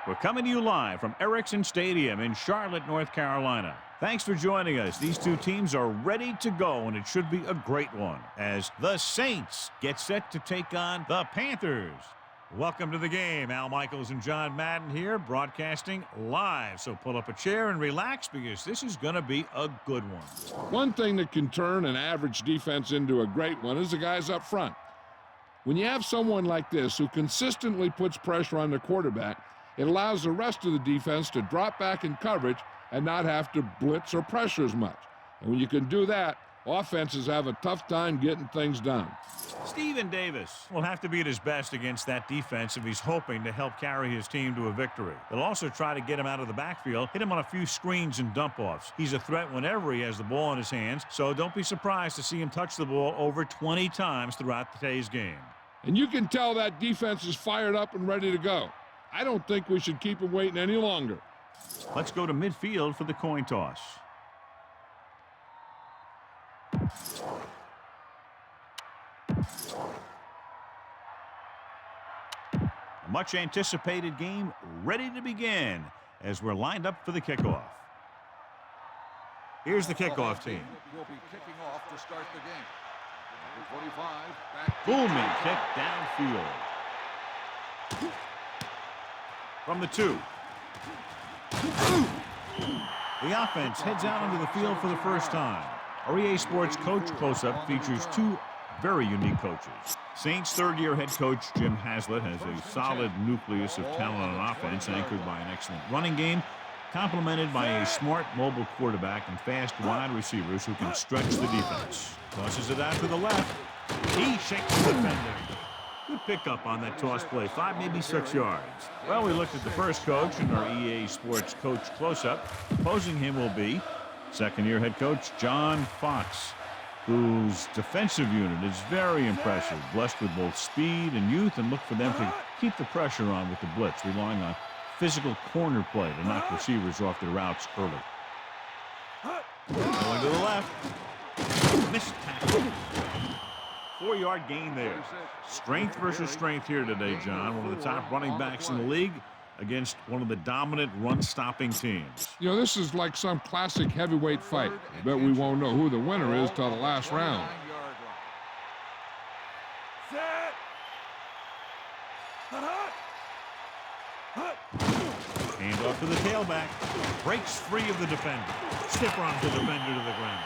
We're coming to you live from Erickson Stadium in Charlotte, North Carolina. Thanks for joining us. These two teams are ready to go, and it should be a great one as the Saints get set to take on the Panthers. Welcome to the game. Al Michaels and John Madden here, broadcasting live. So pull up a chair and relax because this is going to be a good one. One thing that can turn an average defense into a great one is the guys up front. When you have someone like this who consistently puts pressure on the quarterback, it allows the rest of the defense to drop back in coverage and not have to blitz or pressure as much. And when you can do that, offenses have a tough time getting things done. Steven Davis will have to be at his best against that defense if he's hoping to help carry his team to a victory. They'll also try to get him out of the backfield, hit him on a few screens and dump-offs. He's a threat whenever he has the ball in his hands, so don't be surprised to see him touch the ball over 20 times throughout today's game. And you can tell that defense is fired up and ready to go. I don't think we should keep him waiting any longer. Let's go to midfield for the coin toss. A much anticipated game ready to begin as we're lined up for the kickoff. Here's the kickoff team. Will be kicking off to start the game. Number 45, Booming kick downfield. From the 2. The offense heads out onto the field for the first time. Our EA Sports Coach Close-Up features two very unique coaches. Saints third-year head coach Jim Haslett has a solid nucleus of talent on offense anchored by an excellent running game, complemented by a smart mobile quarterback and fast wide receivers who can stretch the defense. Tosses it out to the left. He shakes the defender. Good pickup on that toss play, 5, maybe 6 yards. Well, we looked at the first coach in our EA Sports Coach Close-Up. Opposing him will be second-year head coach John Fox, whose defensive unit is very impressive, blessed with both speed and youth, and look for them to keep the pressure on with the blitz, relying on physical corner play to knock receivers off their routes early. Going to the left. Missed tackle. 4-yard gain there. Strength versus strength here today, John. One of the top running backs in the league against one of the dominant run-stopping teams. You know, this is like some classic heavyweight fight. I bet we won't know who the winner is till the last round. Hand off to the tailback. Breaks free of the defender. Stiff arms the defender to the ground.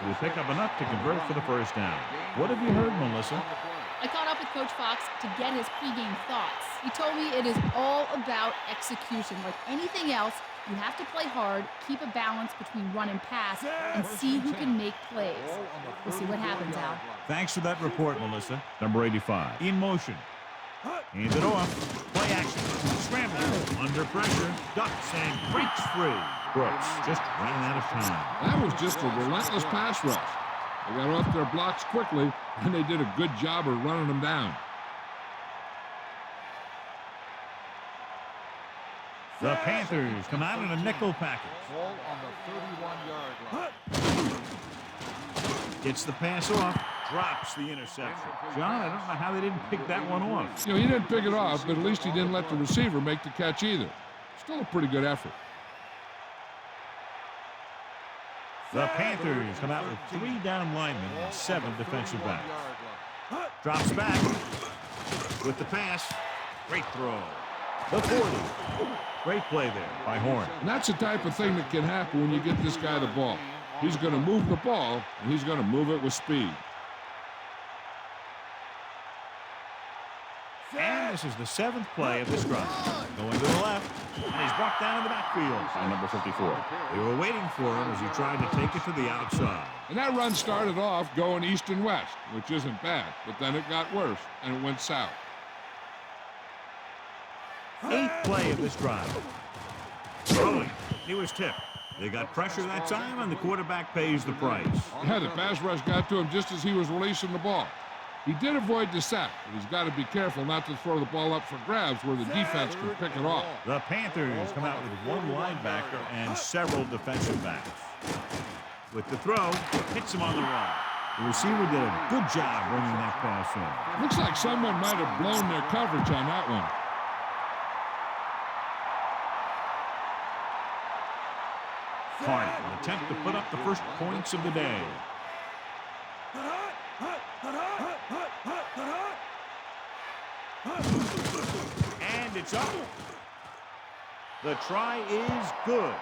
So we pick up enough to convert for the first down. What have you heard, Melissa? I caught up with Coach Fox to get his pregame thoughts. He told me it is all about execution. Like anything else, you have to play hard, keep a balance between run and pass, and see who can make plays. We'll see what happens, Al. Thanks for that report, Melissa. Number 85. In motion. Hands it off. Play action. Scrambling. Under pressure. Ducks and breaks free. Brooks just ran out of time. That was just a relentless pass rush. They got off their blocks quickly, and they did a good job of running them down. The Panthers come out in a nickel package. Ball on the 31-yard line. Gets the pass off. Drops the interception. John, I don't know how they didn't pick that one off. You know, he didn't pick it off, but at least he didn't let the receiver make the catch either. Still a pretty good effort. The Panthers come out with 3 down linemen and 7 defensive backs. Drops back with the pass. Great throw. The 40. Great play there by Horn. And that's the type of thing that can happen when you get this guy the ball. He's going to move the ball, and he's going to move it with speed. And this is the 7th play of this drive. Going to the left, and he's brought down in the backfield by number 54. They were waiting for him as he tried to take it to the outside. And that run started off going east and west, which isn't bad, but then it got worse, and it went south. 8th play of this drive. Throwing. He was tipped. They got pressure that time, and the quarterback pays the price. Yeah, the pass rush got to him just as he was releasing the ball. He did avoid the sack, but he's got to be careful not to throw the ball up for grabs where the defense can pick it off. The Panthers come out with 1 linebacker and several defensive backs. With the throw, hits him on the run. The receiver did a good job bringing that pass in. Looks like someone might have blown their coverage on that one. Carney will attempt to put up the first points of the day. And it's up. The try is good.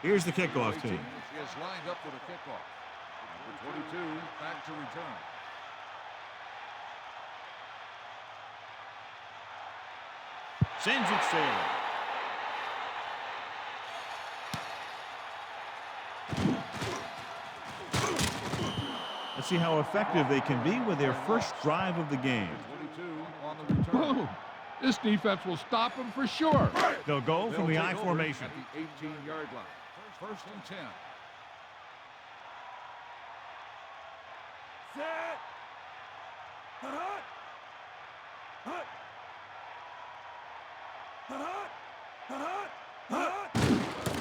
Here's the kickoff team. She is lined up for the kickoff. Number 22 back to return. Sends it sailing. Let's see how effective they can be with their first drive of the game. 22 on the return. Boom. This defense will stop them for sure. They'll go from the I take over formation. at the 18-yard line. First and 10.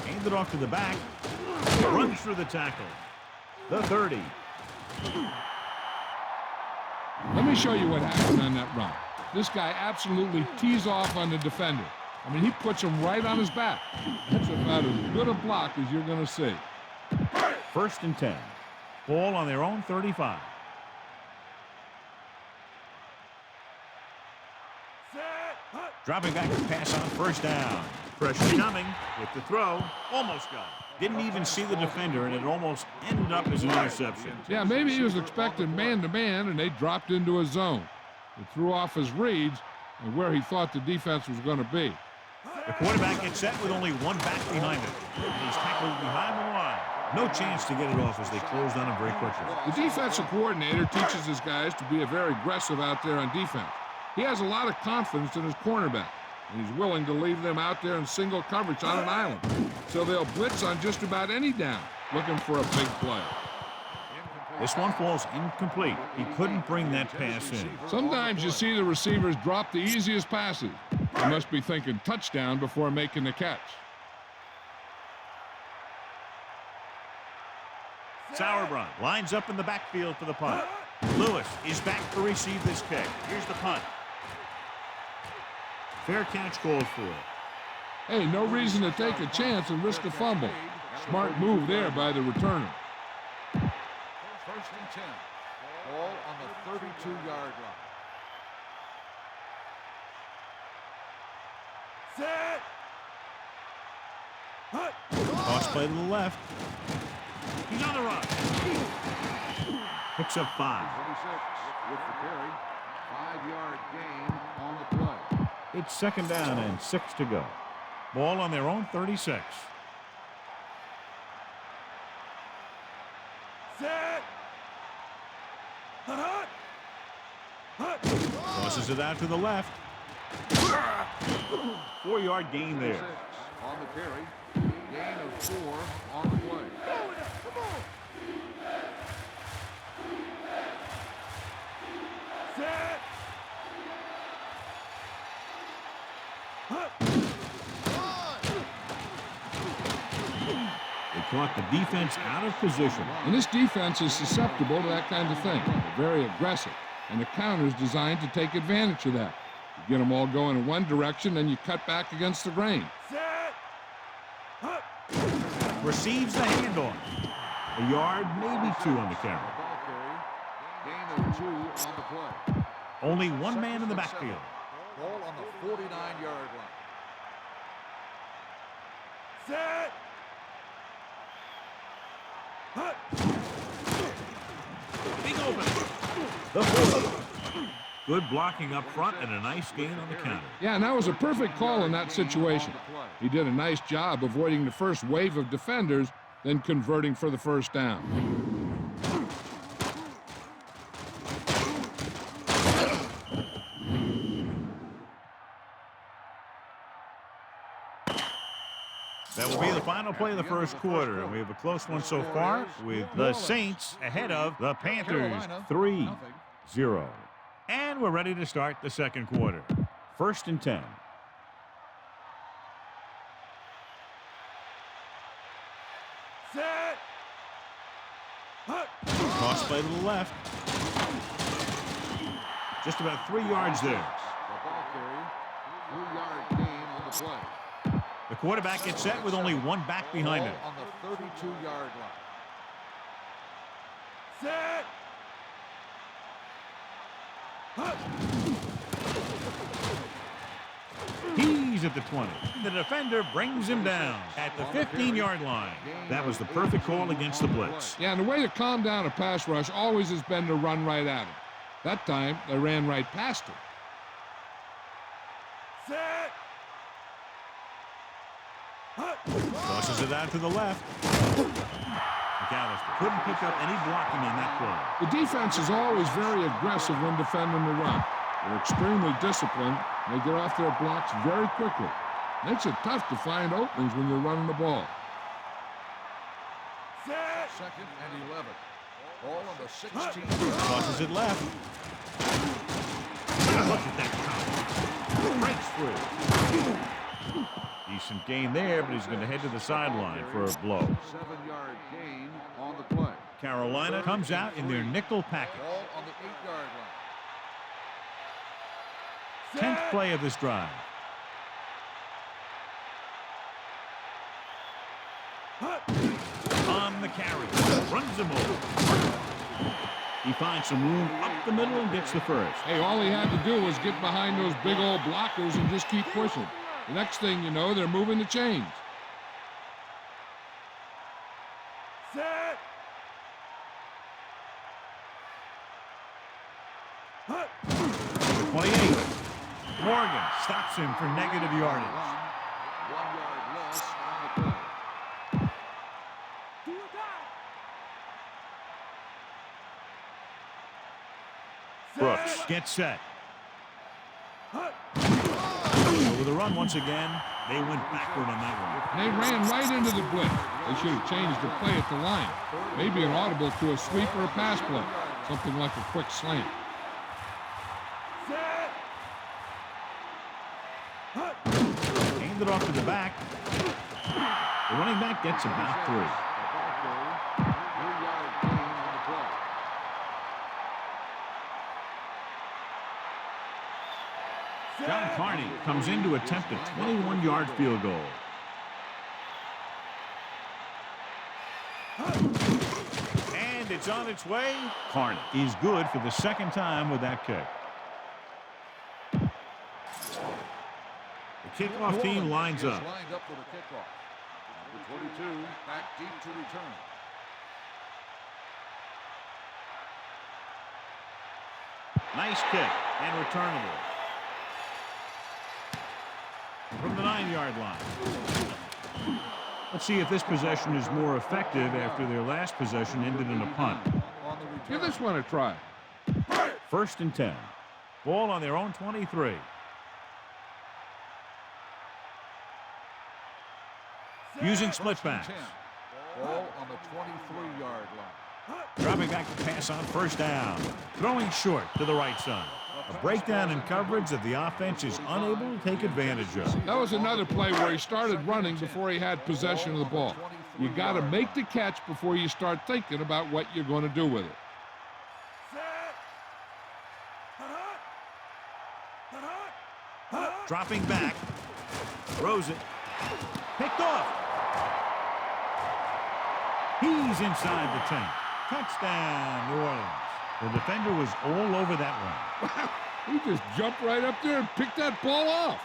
Hand it off to the back. Runs through the tackle. The 30. Let me show you what happened on that run. This guy absolutely tees off on the defender. I mean, he puts him right on his back. That's about as good a block as you're going to see. First and 10. Ball on their own 35. Dropping back to pass on first down. Pressure coming with the throw. Almost got it. Didn't even see the defender, and it almost ended up as an interception. Yeah, maybe he was expecting man-to-man, and they dropped into a zone. He threw off his reads and where he thought the defense was going to be. The quarterback gets set with only one back behind him. And he's tackled behind the line. No chance to get it off as they closed on him very quickly. The defensive coordinator teaches his guys to be very aggressive out there on defense. He has a lot of confidence in his cornerback, and he's willing to leave them out there in single coverage on an island. So they'll blitz on just about any down, looking for a big play. This one falls incomplete. He couldn't bring that pass in. Sometimes you see the receivers drop the easiest passes. They must be thinking touchdown before making the catch. Sauerbrunn lines up in the backfield for the punt. Lewis is back to receive this kick. Here's the punt. Fair catch called for. Hey, no reason to take a chance and risk a fumble. Smart move there by the returner. First and 10. Ball on the 32-yard line. Toss play to the left. He's on the run. Picks up 5. 26 with the carry. 5-yard gain on the play. It's second down and 6 to go. Ball on their own 36. Tosses it out to the left. 4-yard gain there. 6 on the carry. Gain of 4 on the play. They caught the defense out of position. And this defense is susceptible to that kind of thing. They're very aggressive, and the counter is designed to take advantage of that. You get them all going in one direction, then you cut back against the grain. Receives the handoff. A yard, maybe 2 on the carry. Ball carry. Gain of 2 on the play. Only one man in the backfield. Ball on the 49-yard line. Big open. The 40. Good blocking up front and a nice gain on the counter. Yeah, and that was a perfect call in that situation. He did a nice job avoiding the first wave of defenders, then converting for the first down. That will be the final play of the first quarter. And we have a close one so far with the Saints ahead of the Panthers 3-0. And we're ready to start the second quarter. First and 10. Toss play to the left. Just about 3 yards there. 3-yard gain on the play. The quarterback gets set with only one back behind him. Ball on the 32-yard line. Set. He's at the 20. The defender brings him down at the 15-yard line. That was the perfect call against the blitz. Yeah, and the way to calm down a pass rush always has been to run right at him. That time, they ran right past him. Set. Tosses it out to the left. McAllister couldn't pick up any blocking on that play. The defense is always very aggressive when defending the run. They're extremely disciplined. They get off their blocks very quickly. Makes it tough to find openings when you're running the ball. Second and 11. Ball on the 16. Tosses it left. Look at that count. Breaks through. Decent gain there, but he's going to head to the sideline for a blow. 7-yard gain on the play. Carolina comes out in their nickel package. Ball on the 8-yard line. 10th play of this drive. On the carry. Runs him over. He finds some room up the middle and gets the first. Hey, all he had to do was get behind those big old blockers and just keep pushing. The next thing you know, they're moving the chains. Set. 28. Morgan stops him for negative yardage. 1 yard loss on the play. Brooks gets set. Over the run once again. They went backward on that one. They ran right into the blitz. They should have changed the play at the line. Maybe an audible to a sweep or a pass play. Something like a quick slant. Aimed it off to the back. The running back gets about 3. 3-yard gain on the play. John Carney comes in to attempt a 21-yard field goal. And it's on its way. Carney is good for the second time with that kick. The kickoff team lines up. Lined up for the kickoff. Number 22 back deep to return. Nice kick and returnable. From the 9-yard line. Let's see if this possession is more effective after their last possession ended in a punt. Give this one a try. 1st and 10. Ball on their own 23. Using split backs. Ball on the 23-yard line. Dropping back to pass on 1st down. Throwing short to the right side. A breakdown in coverage that the offense is unable to take advantage of. That was another play where he started running before he had possession of the ball. You got to make the catch before you start thinking about what you're going to do with it. Dropping back. Throws it. Picked off. He's inside the 10. Touchdown, New Orleans. The defender was all over that one. He just jumped right up there and picked that ball off.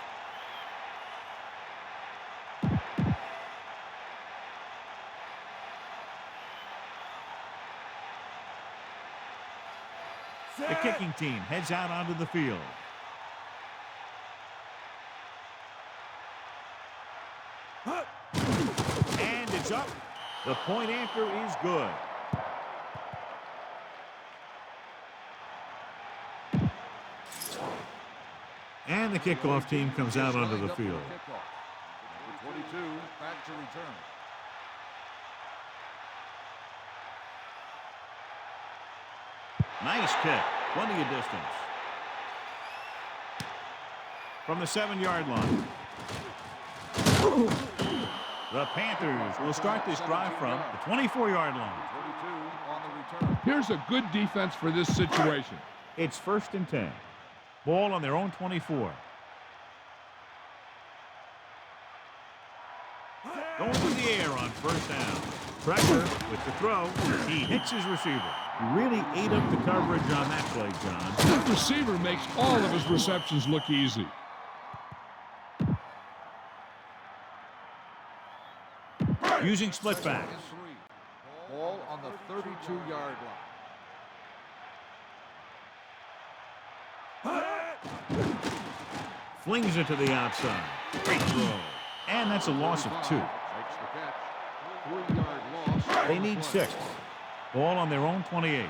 The kicking team heads out onto the field. And it's up. The point after is good. And the kickoff team comes out onto the field. Number 22 back to return. Nice kick. Plenty of distance. From the 7-yard line. The Panthers will start this drive from the 24-yard line. 22 on the return. Here's a good defense for this situation. It's 1st and 10. Ball on their own 24. Going through the air on first down. Pressure with the throw. He hits his receiver. He really ate up the coverage on that play, John. That receiver makes all of his receptions look easy. Using split back. Ball on the 32-yard line. Flings it to the outside. Great throw. And that's a loss of 2. Makes the catch. 3-yard loss. They need 6. Ball on their own 28.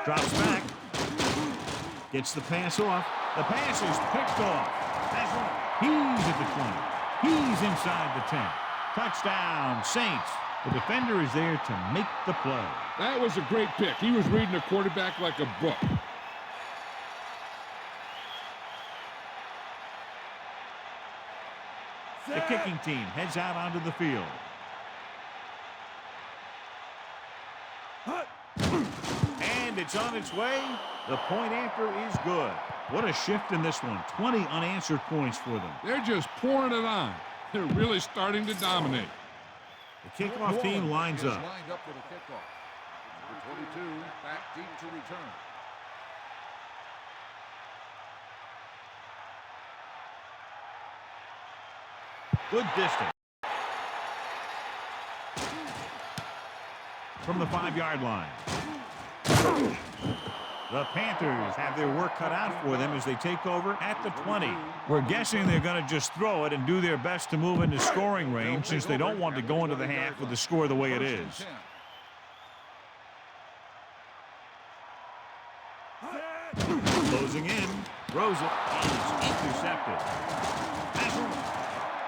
Drops back. Gets the pass off. The pass is picked off. He's at the 20. He's inside the 10. Touchdown, Saints. The defender is there to make the play. That was a great pick. He was reading a quarterback like a book. The kicking team heads out onto the field. And it's on its way. The point after is good. What a shift in this one. 20 unanswered points for them. They're just pouring it on. They're really starting to dominate. The kickoff team lines up. Lined up for the kickoff. Number 22 back deep to return. Good distance. From the 5-yard line. The Panthers have their work cut out for them as they take over at the 20. We're guessing they're going to just throw it and do their best to move into scoring range since they don't want to go into the half with the score the way it is. Closing in. Throws it. And it's intercepted.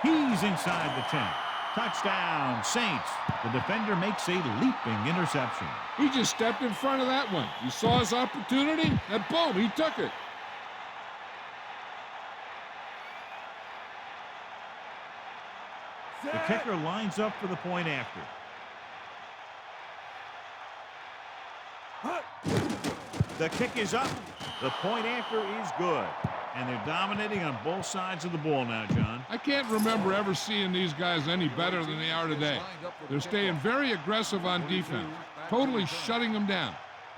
He's inside the 10. Touchdown, Saints. The defender makes a leaping interception. He just stepped in front of that one. He saw his opportunity, and boom, he took it. The kicker lines up for the point after. The kick is up. The point after is good. And they're dominating on both sides of the ball now, John. I can't remember ever seeing these guys any better than they are today. They're staying very aggressive on defense, totally shutting them down.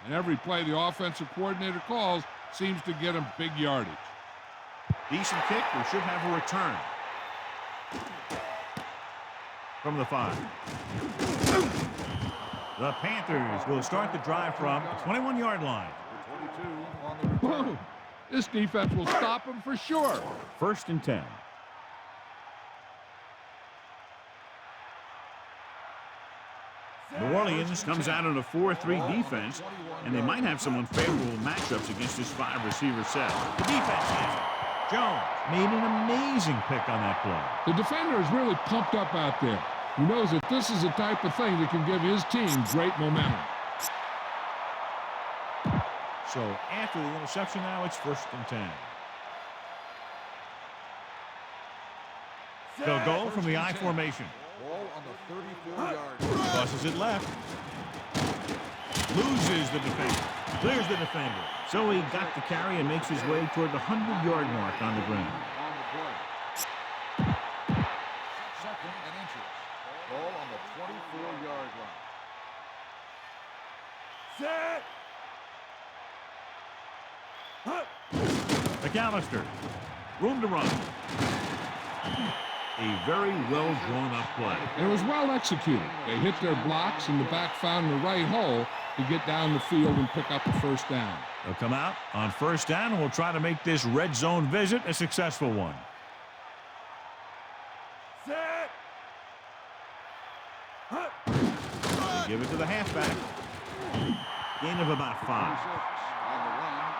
And every play the offensive coordinator calls seems to get them big yardage. Decent kick. We should have a return. From the 5. The Panthers will start the drive from the 21-yard line. 22 on the return. Whoa. This defense will stop them for sure. 1st and 10. New Orleans comes out in a 4-3 defense, and they might have some unfavorable matchups against this 5-receiver set. The defense has it. Jones made an amazing pick on that play. The defender is really pumped up out there. He knows that this is the type of thing that can give his team great momentum. So after the interception now, it's 1st and 10. They'll go from the I formation. Ball on the 34-yard line. Tosses it left. Loses the defender. Clears the defender. So he got the carry and makes his way toward the 100-yard mark on the ground. On the play. 2nd and inches. Ball on the 24-yard line. Set. McAllister. Room to run. A very well-drawn-up play. It was well executed. They hit their blocks, and the back found the right hole to get down the field and pick up the 1st down. They'll come out on 1st down, and we'll try to make this red zone visit a successful one. Set. They give it to the halfback. Gain of about 5. On the run.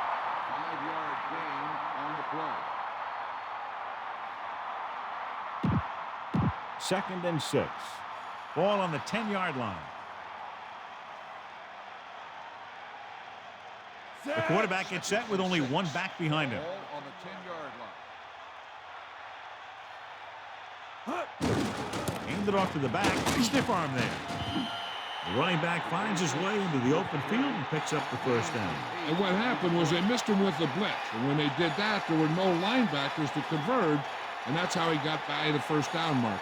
5-yard gain on the play. 2nd and 6. Ball on the 10-yard line. The quarterback gets set with only one back behind him. Ball on the 10-yard line. Aimed it off to the back. Stiff arm there. The running back finds his way into the open field and picks up the first down. And what happened was they missed him with the blitz. And when they did that, there were no linebackers to converge, and that's how he got by the first down marker.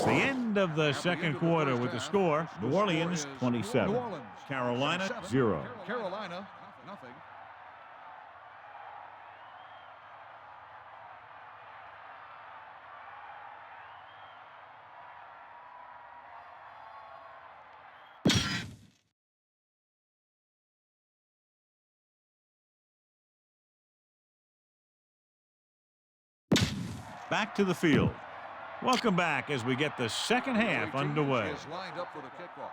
The end of the second quarter with the score, New Orleans 27, New Orleans, Carolina 0. Carolina, nothing. Back to the field. Welcome back as we get the second half underway. Is lined up for the kickoff.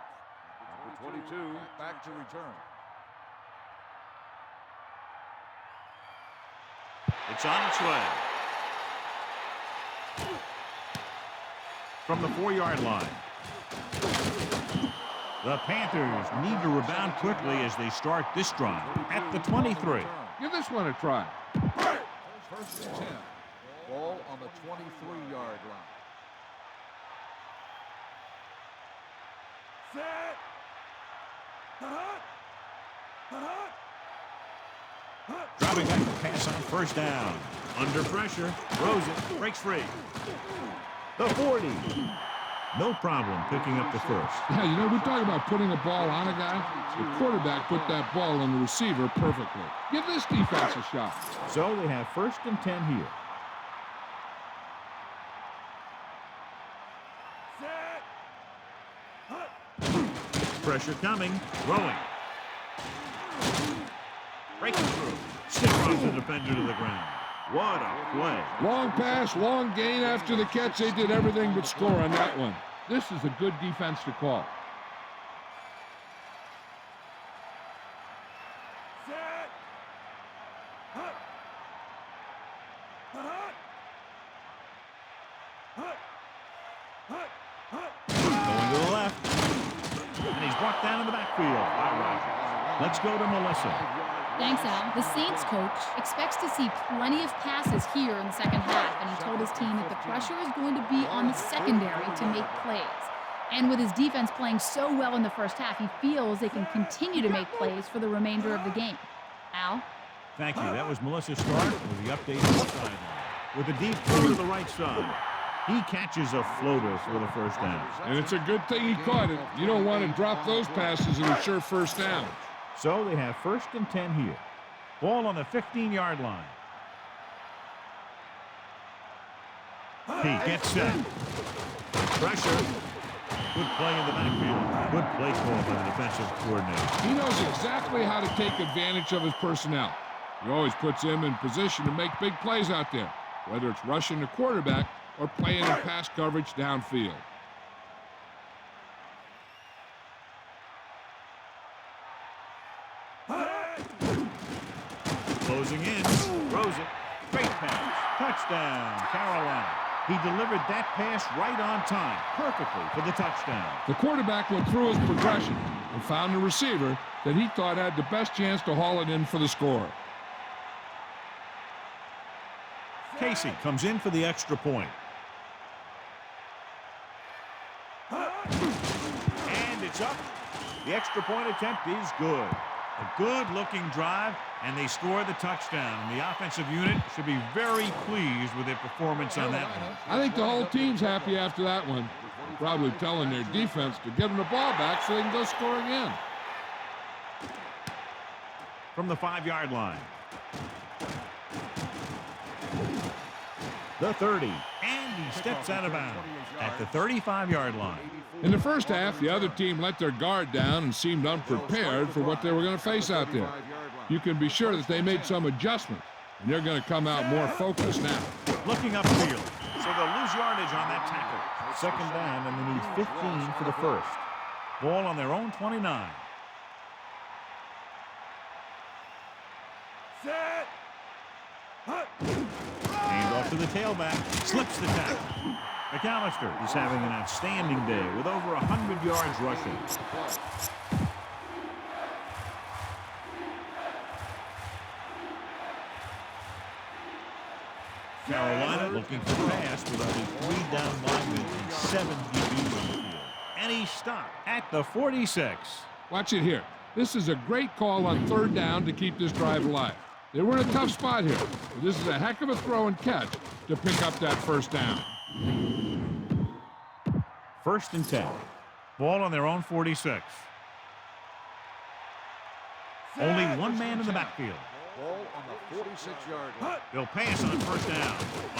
Number 22 back to return. It's on its way. From the 4-yard line. The Panthers need to rebound quickly as they start this drive at the 23. Give this one a try. First and 10. Ball on the 23-yard line. Set. Dropping back to pass on first down. Under pressure. Throws it. Breaks free. The 40. No problem picking up the first. Yeah, you know, we're talking about putting a ball on a guy. The quarterback put that ball on the receiver perfectly. Give this defense a shot. So they have first and 10 here. Pressure coming. Throwing. Breaking through. Stiff runs the defender to the ground. What a play. Long pass, long gain after the catch. They did everything but score on that one. This is a good defense to call. Going to the left. And he's brought down in the backfield by Rodgers. Let's go to Melissa. Thanks, Al. The Saints coach expects to see plenty of passes here in the second half, and he told his team that the pressure is going to be on the secondary to make plays. And with his defense playing so well in the first half, he feels they can continue to make plays for the remainder of the game. Al? Thank you. That was Melissa Stark with the update on the sideline. With a deep throw to the right side. He catches a floater for the first down. And it's a good thing he caught it. You don't want to drop those passes in a sure first down. So they have first and 10 here. Ball on the 15-yard line. He gets set. Pressure. Good play in the backfield. Good play call by the defensive coordinator. He knows exactly how to take advantage of his personnel. He always puts him in position to make big plays out there, whether it's rushing the quarterback or playing in pass coverage downfield. Closing in, throws it, great pass, touchdown, Carolina. He delivered that pass right on time, perfectly for the touchdown. The quarterback went through his progression and found a receiver that he thought had the best chance to haul it in for the score. Casey comes in for the extra point. And it's up. The extra point attempt is good. A good-looking drive, and they score the touchdown. And the offensive unit should be very pleased with their performance on that one. I think the whole team's happy after that one. Probably telling their defense to get them the ball back so they can go score again. From the 5-yard line. The 30, and he steps out of bounds at the 35-yard line. In the first half, the other team let their guard down and seemed unprepared for what they were going to face out there. You can be sure that they made some adjustments, and they're going to come out more focused now. Looking upfield, so they'll lose yardage on that tackle. Second down, and they need 15 for the first. Ball on their own 29. Set. Hand off to the tailback. Slips the tackle. McAllister is having an outstanding day with over 100 yards rushing. Carolina looking for pass with only 3 down linemen and 7 DBs on the field. And he stopped at the 46. Watch it here. This is a great call on 3rd down to keep this drive alive. They were in a tough spot here, but this is a heck of a throw and catch to pick up that 1st down. 1st and 10. Ball on their own 46. Only one man in the backfield. Ball on the 46-yard line. They'll pass on 1st down.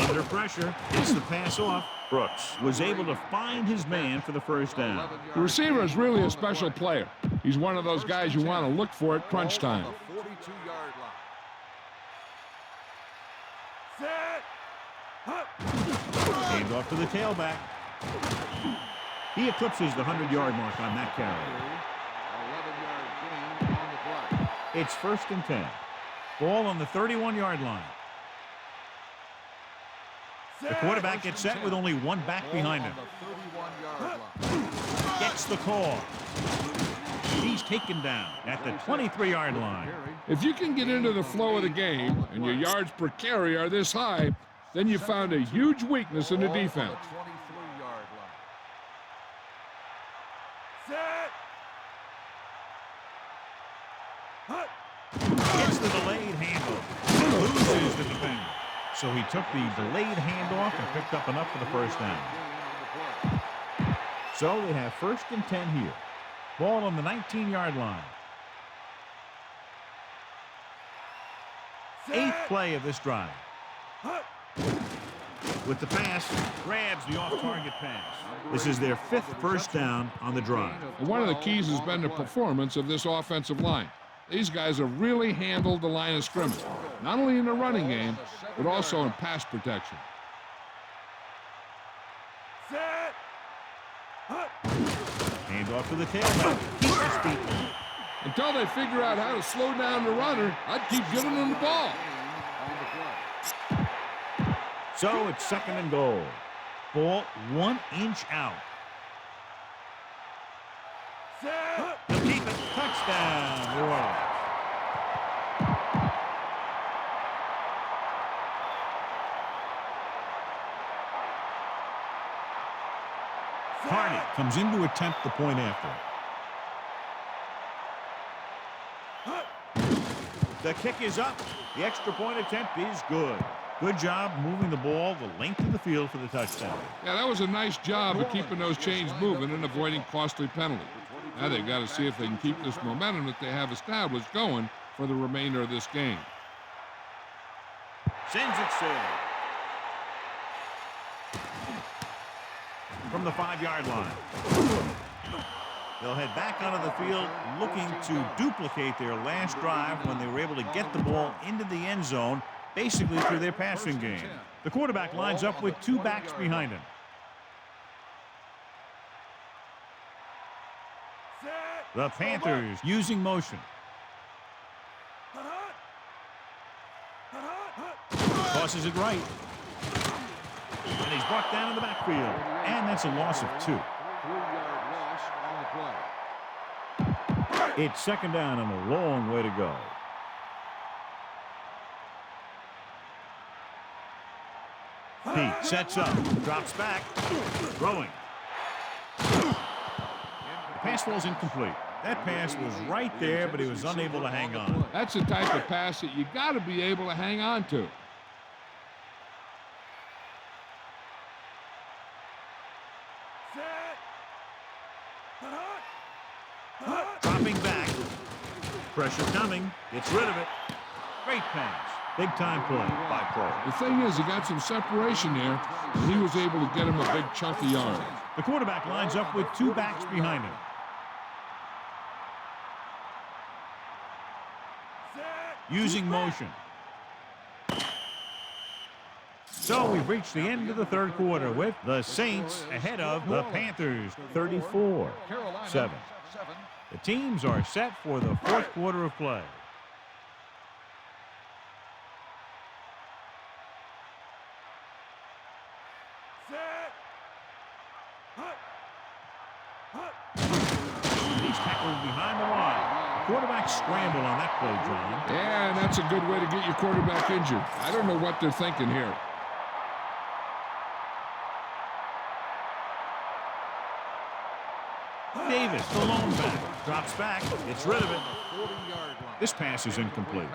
Under pressure, gets the pass off. Brooks was able to find his man for the 1st down. The receiver is really a special player. He's one of those guys you want to look for at crunch time. 42-yard line. Hand off to the tailback. He eclipses the 100-yard mark on that carry. 11-yard gain on the play. It's 1st and 10. Ball on the 31-yard line. The quarterback gets set with only one back behind him. On the 31-yard line. Gets the call. He's taken down at the 23-yard line. If you can get into the flow of the game and your yards per carry are this high, then you found a huge weakness in the defense. 23-yard line. Gets the delayed handoff. Loses the defender. So he took the delayed handoff and picked up enough for the 1st down. So they have 1st and 10 here. Ball on the 19-yard line. 8th play of this drive. With the pass, grabs the off-target pass. This is their 5th 1st down on the drive. And one of the keys has been the performance of this offensive line. These guys have really handled the line of scrimmage, not only in the running game, but also in pass protection. Hand off to the tailback. Keeps his feet. Until they figure out how to slow down the runner, I'd keep giving them the ball. So it's 2nd and goal. Ball 1 inch out. They'll keep it. Touchdown, New Orleans. Hardy comes in to attempt the point after. The kick is up. The extra point attempt is good. Good job moving the ball the length of the field for the touchdown. Yeah, that was a nice job of keeping those chains moving and avoiding costly penalties. Now they've got to see if they can keep this momentum that they have established going for the remainder of this game. Sends it sailing. From the 5-yard line. They'll head back onto the field looking to duplicate their last drive when they were able to get the ball into the end zone, basically through their passing game. The quarterback lines up with 2 backs behind him. The Panthers using motion. Tosses it right. And he's brought down in the backfield. And that's a loss of 2. 3-yard loss on the play. It's 2nd down and a long way to go. Pete sets up, drops back, throwing. The pass falls incomplete. That pass was right there, but he was unable to hang on. That's the type of pass that you got to be able to hang on to. Dropping back. Pressure coming. Gets rid of it. Great pass. Big time play by Pro. The thing is, he got some separation there, and he was able to get him a big chunk of yards. The quarterback lines up with 2 backs behind him. Using motion. So we've reached the end of the 3rd quarter with the Saints ahead of the Panthers 34-7. The teams are set for the 4th quarter of play. He's tackled behind the line. Quarterback scramble on that play, John. Yeah, and that's a good way to get your quarterback injured. I don't know what they're thinking here. Davis, the lone back, drops back, gets rid of it. This pass is incomplete.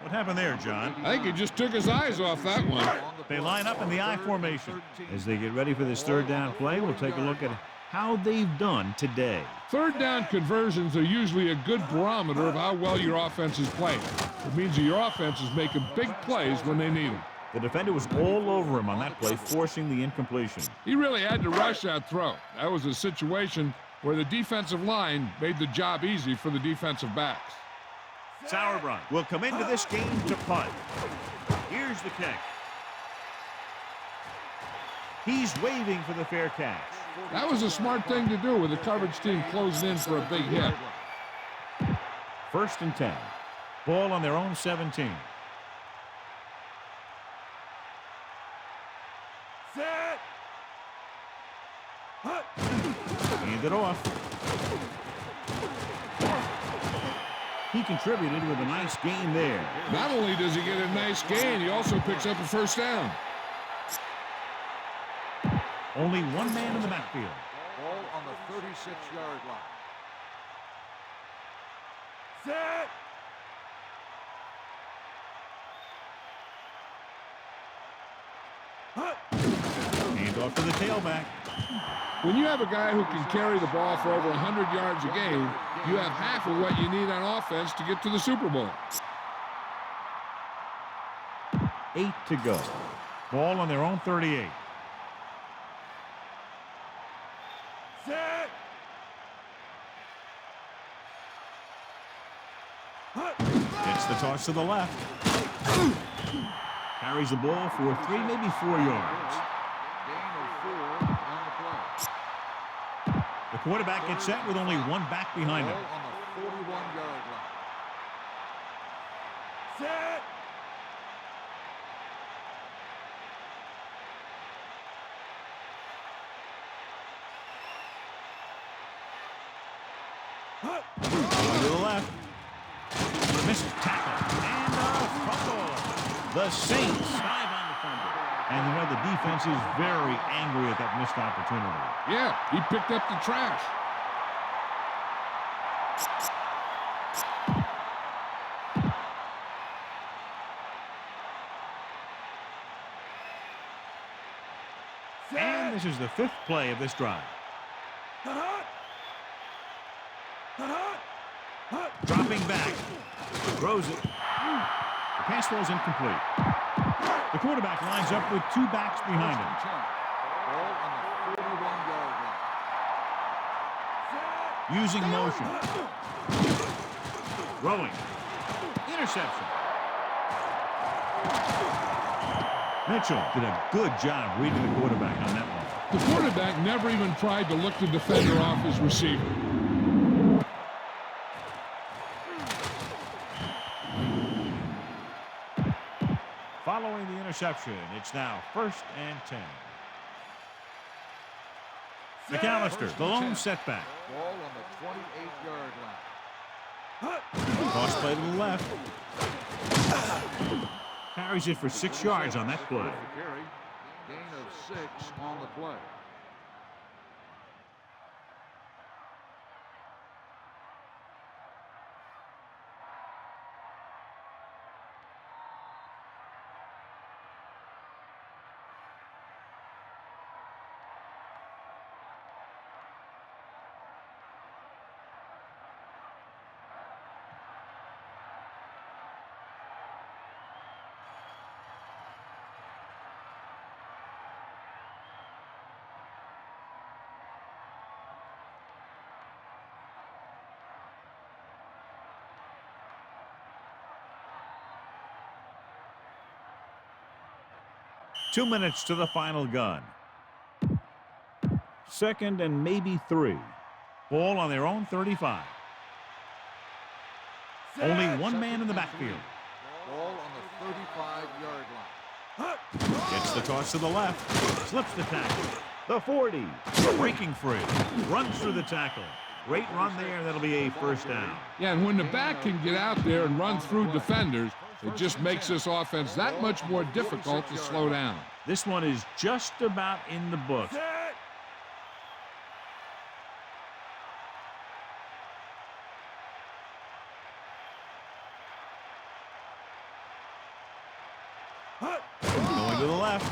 What happened there, John? I think he just took his eyes off that one. They line up in the I formation. As they get ready for this third down play, we'll take a look at how they've done today. Third down conversions are usually a good barometer of how well your offense is playing. It means that your offense is making big plays when they need them. The defender was all over him on that play, forcing the incompletion. He really had to rush that throw. That was a situation where the defensive line made the job easy for the defensive backs. Sauerbrunn will come into this game to punt. Here's the kick. He's waving for the fair catch. That was a smart thing to do with the coverage team closing in for a big hit. 1st and 10. Ball on their own 17. Hand it off. He contributed with a nice gain there. Not only does he get a nice gain, he also picks up a first down. Only one man in the backfield. Ball on the 36-yard line. Hand off to the tailback. When you have a guy who can carry the ball for over 100 yards a game, you have half of what you need on offense to get to the Super Bowl. 8 to go. Ball on their own 38. It's the toss to the left. Carries the ball for 3, maybe 4 yards. Gain of 4 on the play. The quarterback gets set with only one back behind him. Ball on the 41-yard line. Going to the left. Missed tackle. And a fumble. The Saints dive on the fumble. And you know the defense is very angry at that missed opportunity. Yeah, he picked up the trash. And this is the 5th play of this drive. Dropping back. Throws it. The pass throws incomplete. The quarterback lines up with 2 backs behind him. Ball on the 41-yard line. Using motion. Throwing. Interception. Mitchell did a good job reading the quarterback on that one. The quarterback never even tried to look the defender off his receiver. Following the interception, it's now 1st and 10. McAllister, the lone setback. Ball on the 28-yard line. Toss play to the left. Carries it for 6 yards on that play. Carry. Gain of 6 on the play. Two minutes to the final gun. 2nd and maybe 3. Ball on their own 35. Only one man in the backfield. Ball on the 35-yard line. Gets the toss to the left. Slips the tackle. The 40. Breaking free. Runs through the tackle. Great run there. That'll be a first down. Yeah, and when the back can get out there and run through defenders, it just makes this offense that much more difficult to slow down. This one is just about in the book. Going to the left.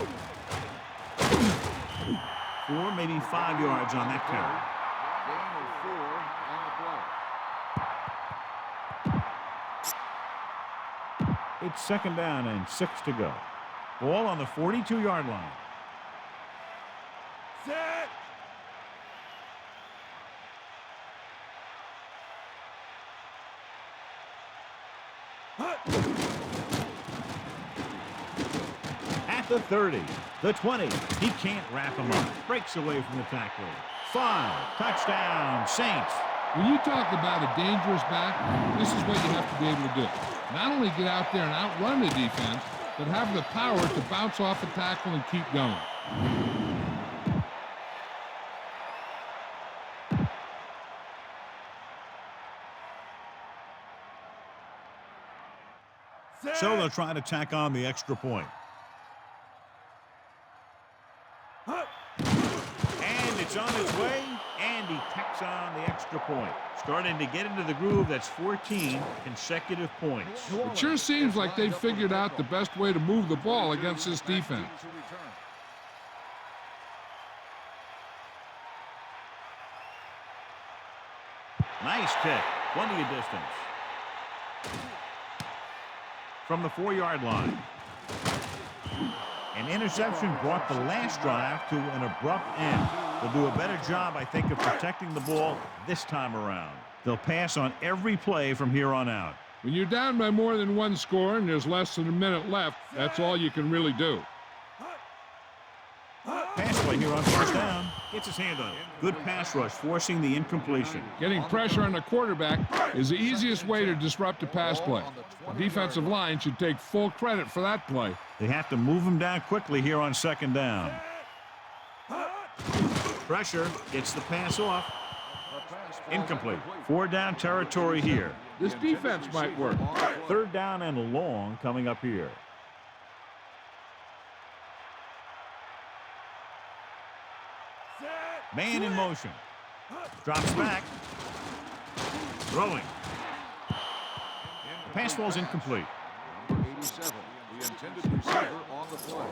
4, maybe 5 yards on that carry. Gain of 4 on the play. It's second down and 6 to go. Ball on the 42-yard line. Set. At the 30, the 20. He can't wrap him up. Breaks away from the tackle. 5. Touchdown, Saints. When you talk about a dangerous back, this is what you have to be able to do. Not only get out there and outrun the defense, but have the power to bounce off a tackle and keep going. So they'll try to tack on the extra point. And it's on its way, and he tacks on the extra point. Starting to get into the groove. That's 14 consecutive points. It sure seems like they've figured out the best way to move the ball against this defense. Nice kick. Plenty of distance. From the 4-yard line. An interception brought the last drive to an abrupt end. They'll do a better job, I think, of protecting the ball this time around. They'll pass on every play from here on out. When you're down by more than one score and there's less than a minute left, that's all you can really do. Pass play here on first down. Gets his hand on it. Good pass rush, forcing the incompletion. Getting pressure on the quarterback is the easiest way to disrupt a pass play. The defensive line should take full credit for that play. They have to move him down quickly here on second down. Pressure, gets the pass off. Incomplete. 4 down territory here. This defense might work. Third down and long coming up here. Man in motion. Drops back. Throwing. Pass ball's incomplete. Number 87, the intended receiver on the play.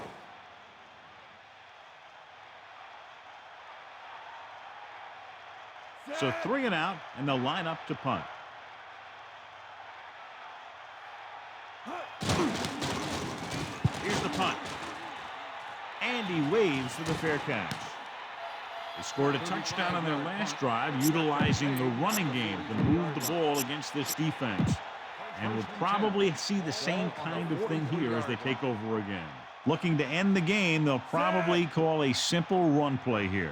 So 3 and out, and they'll line up to punt. Here's the punt. And he waves for the fair catch. They scored a touchdown on their last drive, utilizing the running game to move the ball against this defense. And we'll probably see the same kind of thing here as they take over again. Looking to end the game, they'll probably call a simple run play here.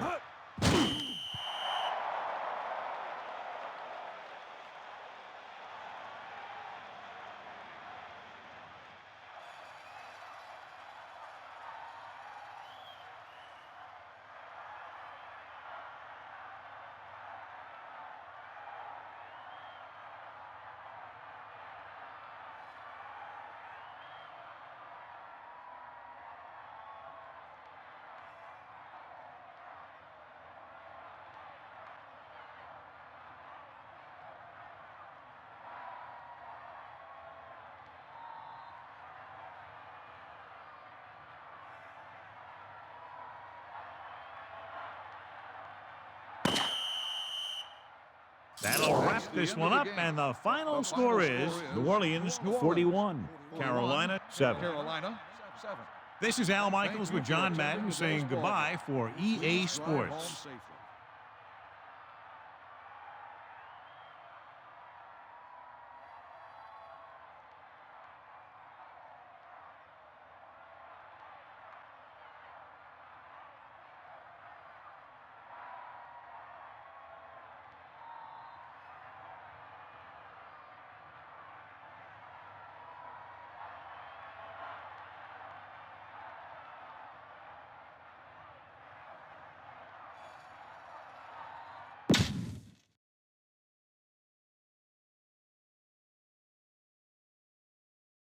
That'll wrap this one up, and the final score is New Orleans 41, Carolina 7. Carolina 7. This is Al Michaels with John Madden saying goodbye for EA Sports.